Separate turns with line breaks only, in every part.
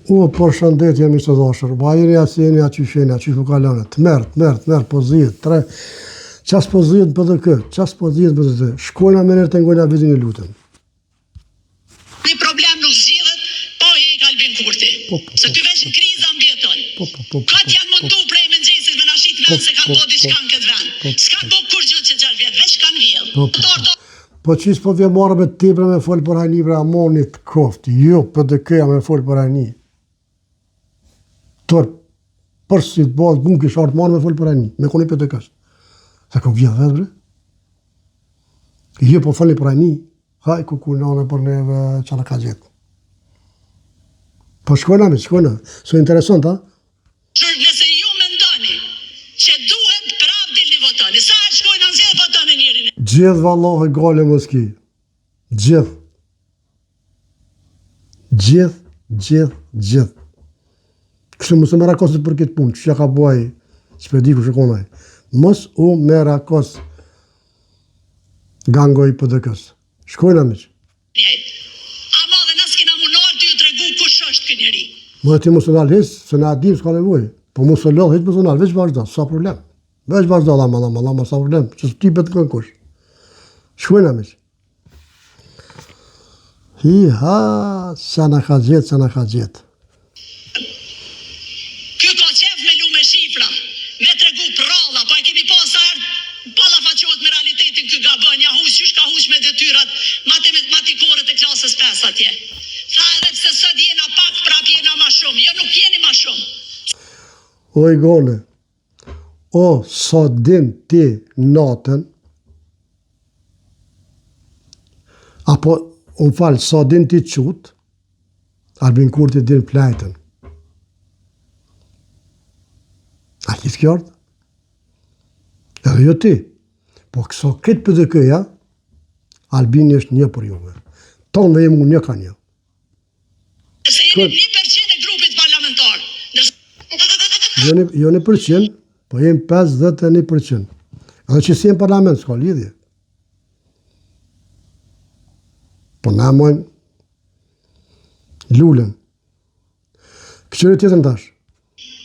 Por shëndetje mi të dashur, bajeri asjeni a qysheni, a qysh më kalone, të merë, po zhjet, qas po zhjet PDK, shkojna me nërë të ngojna vizin e lutëm.
Një problem nuk zgjidhet, po e Albin Kurti. Se ty veç në kriza mbjeton. Kat janë mundu prej mëngjesit me na shit vend se kanë bo diçka në këtë vend. S'kan bo kur gjë që 6 vjet, veç kanë vjedh.
Po qis po vje marrë me tepre me folë për hajni për amonit kofti, jo PDK-ja me folë për hajni. Përsi të bëhet gun kështë artë marrë me folë për hajni, me koni PDK-s. Se kom vjedh vetë bre. Jo po folë për hajni, haj ku nane për neve qana ka gjetë. Po shkojna, so interesant, ha?
Nëse ju mendoni që duhet prap dilni votoni, sa e shkojna në zjedh votoni njërin?
Gjithë vallahi gale moski. Gjithë. Kështë mësë me rakosit për këtë punë, që ka buaj, që për di ku shkonaj. Mos u me rakos gangoj PDK-s. Shkojna me që.
Ama dhe nësë kena munor të ju të regu kush është kë njëri.
Më ti mësë nalë hisë, se na adim s'ka nevoj. Po mësë lëllë hisë mësë nalë, veç vazhda, sa problem. Veç vazhda, lama, sa problem, që së ti betë kënë kush. Shkojna me që. Sa na ka gjetë.
Kjo ka qef me lu me shifra, me të regu pralla, pa e kemi pasar, pala faqohet me realitetin kë gabën, ja hush, qysh ka hush me detyrat matematikore të klasës 5 atje. Tha edhe pse sot jena pak, prap jena ma shumë, jo nuk jeni ma shumë.
Oj gone, sa din ti natën, apo, unë falë, sa din ti qutë, Albin Kurti din plajten. A kisë kjartë? Edhe jo ti. Po këso këtë PDK-ja, Albini është një për juve. Tonë dhe jemi një ka një.
Se jeni 1% e grupit parlamentar.
Jo 1%, po jemi 51%. Edhe që si jenë parlament, s'ka lidhje. Po na mojnë lullën. Këqyre tjetër në tash.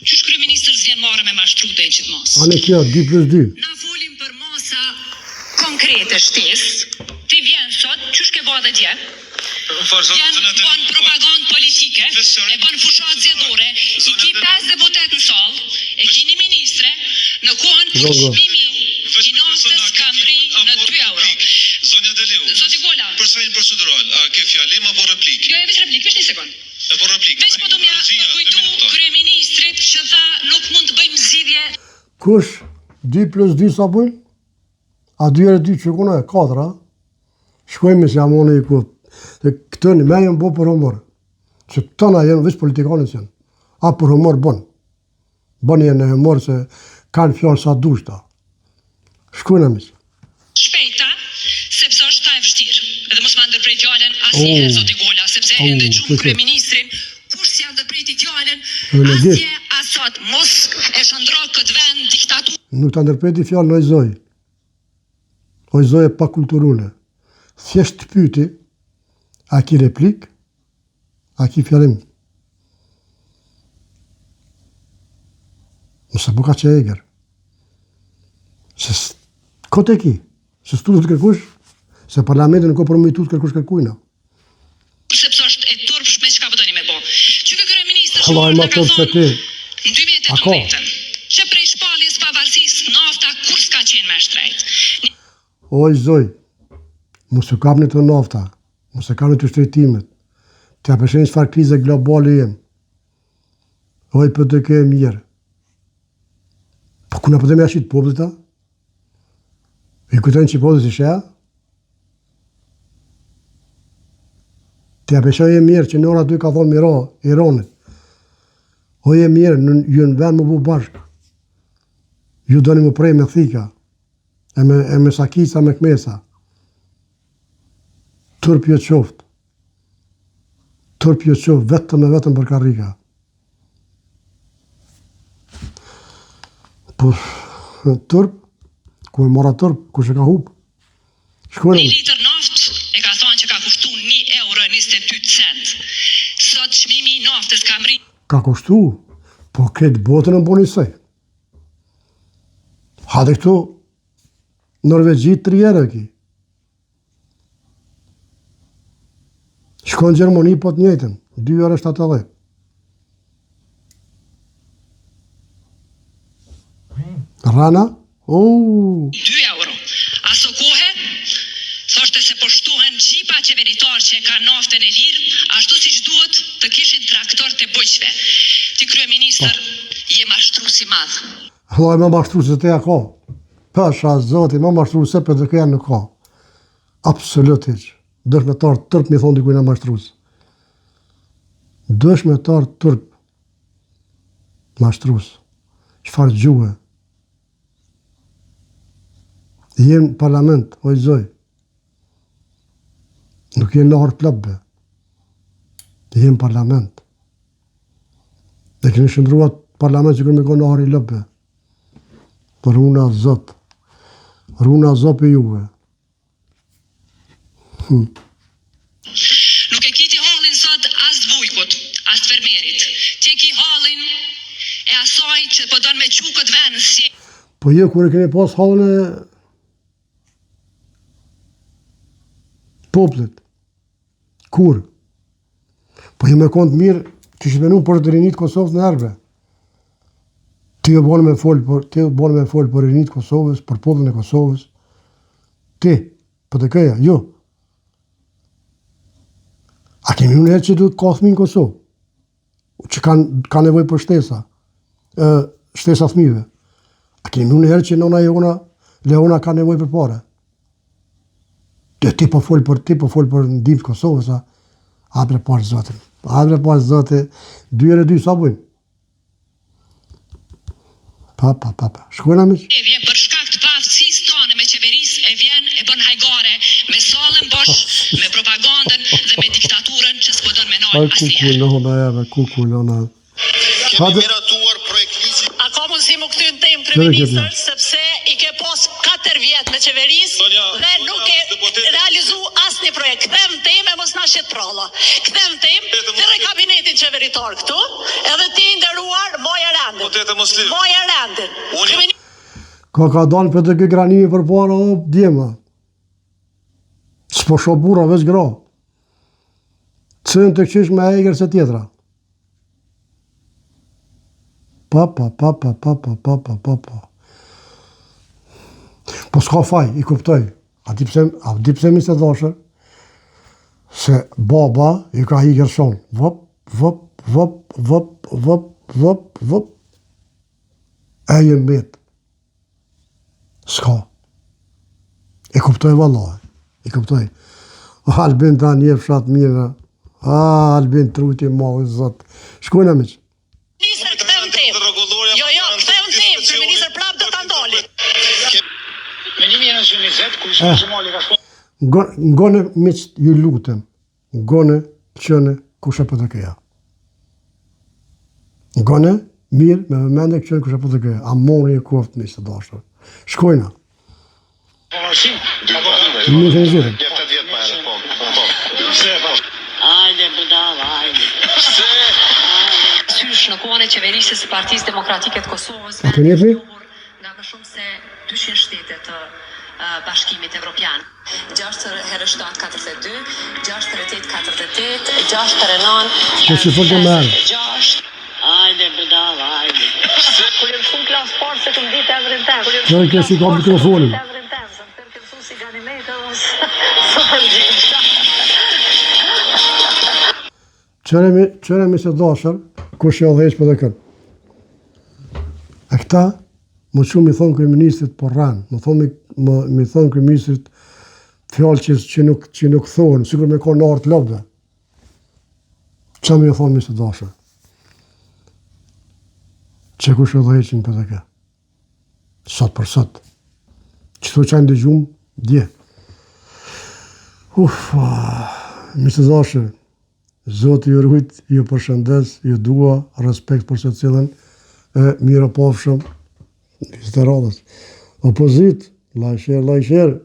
Qysh kryeministër s'vjen marrë me mashtru dhe i qitë mas?
Ane kjo, 2+2.
Na folim për masa konkrete shtesë. Ti vjen sot, qysh ke ba dhe dje? Vjen ban propagandë politike, e ban fushat zjedhore, i ki 5 deputet në salë, e ki një ministre, në kohën kur shpimi gjinastës ka mbri në 2 euro.
Zonja Deliu,
Zoti Gola,
për sa një procedural, a ke fjalim apo replik?
jo e veç replik, veç një sekund.
E po replik.
Veç po do mja përkujtu kryeministrit që tha nuk mund të bëjmë zgjidhje.
Kush 2+2 sa bëjnë? A 2+2 që kuna e 4, shkojme si amone i këtë. Këtë një me jenë bo për humor. Që tëna jenë veç politikanës jenë. A për humor bënë. Bënë jenë e humor se kanë fjallë sa dushta. Shkojnë me që.
Shpejta, sepse është ta e vështirë. Edhe mos ma ndërprej fjallën asnjëherë zoti Gola, sepse edhe gjumë kryeministrin, kush si ndërprejti fjallën, asnjë asot mos e shëndro këtë vend diktaturë.
Nuk të ndërprejti fjallën ojzoj. Ojzoj e pa kulturune. Thjesht të pyti, a ki replik, a ki fjallim. Nëse buka që eger. Se kote ki, se stu të kërkush, se parlamentin nuk o përmitu të kërkujna.
Sepse është e turpsh me çka po doni me bo. Që kë kryeministër
Allah e ma
ka
turp se ti.
në 2018, që prej shpalljes pavarësisë nafta kur s'ka qenë më shtrejt.
Oj zoj, mos u kapni të nafta, mos e kapni të shtrejtimet, të apeshenjë çfarë krize globale jem. Oj PDK e mirë. Po kuna po të me ashit poblit ta? I kujtojnë që poblit i shea? Të apeshenjë e mirë që në ora 2 ka thonë mira, Iranit. Oj e mirë, ju në vend më bu bashkë. Ju do një më prej me thika, e me sakisa me kmesa. Turp jo qoftë. Turp jo qoftë, vetëm për karrika. Po, turp, ku e mora turp, ku që ka hup. Shkojnë.
1 litër naft e ka thonë që ka kushtu 1 euro 22 cent. Sot çmimi naftës ka mri.
Ka kushtu, po këtë botën në boni sej. Hade këtu Norvegjit 3 herë ki. Shkon Gjermoni po të njëjtën, 2,70 €. Rana?
2 euro. Aso kohe, thoshte se po shtuhen gjipa qeveritar që e ka naftën e lirë, ashtu si që duhet të kishin traktor të bujqve. Ti kryeministër, je mashtru si madh.
Hlloj më mashtru se te ja ka. Pasha zoti, më mashtru se për të këja në ka. Absolut hiq. Dëshmetar tërp mi thonë dikujna mashtrus. Dëshmetar tërp mashtrus. Qfar gjuhe. Jem parlament, o i zoj. Nuk jem nahër plëbbe. Jem parlament. Dhe keni shëndruat parlament që kërë me konë nahër i lëbbe. Për runa zot. Runa zot për juve.
Nuk e kiti hallin sot as të vujkut, as të fermerit. Ti e ki hallin e asaj që po don me qukët venë si.
Po je kur e keni pas hallin e poplit. Kur? Po je me kontë mirë që që menu për të rinit Kosovës në erbe. Ti e bonë me folë për rinit Kosovës, për poplin e Kosovës. Ti, për të këja, jo. A kemi unë herë që duhet ka fëmi në Kosovë, që ka nevoj për shtesa fëmive. A kemi unë herë që nona Leona ka nevoj për pare. Ti po folë për ndim të Kosovës, a? Abre parë zotin. 2 sa bujnë. Pa. Shkojna me që?
E vjen për shkak të paaftësisë tone me qeverisë, e vjen e bën hajgare me sallën bosh, me propagandën dhe me diktaturën që s'po don me nojë asnjëherë.
Kukulona.
Kemi miratuar projekt ligjit.
A ka mundësi më këty në temë kryeministër, sepse i ke pas 4 vjet me qeverisë dhe nuk e realizu asnjë projekt. Kthem temë e mos na shet pralla. Kthem temë, thirrë kabinetin qeveritar këtu, edhe ti i nderuar moja Randin.
Deputete muslim.
Moja Randin.
Ka dalë për të kë granimi për para, o djema. S'po sho bura, veç gra. Cënë të këqish me eger se tjetra. Pa. Po s'ka faj, i kuptoj. A di pse mi se dhashër? Se baba i ka hiker son. Vop. E jem bet. S'ka. I kuptoj vallaj. I kuptoj. Albin ta një fshat mira. Albin truti malë, zot. Shkojna miq.
Ministër, kthem temë. Jo, kthem temë, kryeministër prap do ta ndali.
Me 1920, kur ishte Zhumali ka shkuar.
Ngone miq, ju lutem. Ngone qëne kushe për të këja. Ngone mirë me vëmende qëne kushe për të këja. A mori e koftë miq të dashur. Shkojna. Një që në gjithë.
Ajde, budala, ajde. Sysh në kohën e qeverisë së Partisë Demokratike të Kosovës,
A të njepi?
nga më shumë se 200 shtete të Bashkimit Evropian. 6x7=42, 6x8=48, 6x9.
Që që fërë të merë.
6. Ajde, budala, ajde. Kur jem shumë klasë parë se të më ditë emrin tem.
Qërë kjo si ka mikrofonin.
Emrin tem, se më tërë këmësu si Ganimejtë, së më gjithë.
Qëre mi se dashër, kush e odheq për dhe kërë. E këta, më shumë mi thonë kryeministrit por ranë, mi thonë kryeministrit fjallë që nuk thonë, sikur me ka në artë lobëve. Që mi thonë mi se dashër? Që kush e odheqin për dhe kërë. Sot për sot. Qëto që në dëgjumë, dje. Mi se dashër, Zoti ju rujt, ju përshëndes, ju dua, respekt për se cilën, e mira pofshëm, viziteradës. Opozit, like share.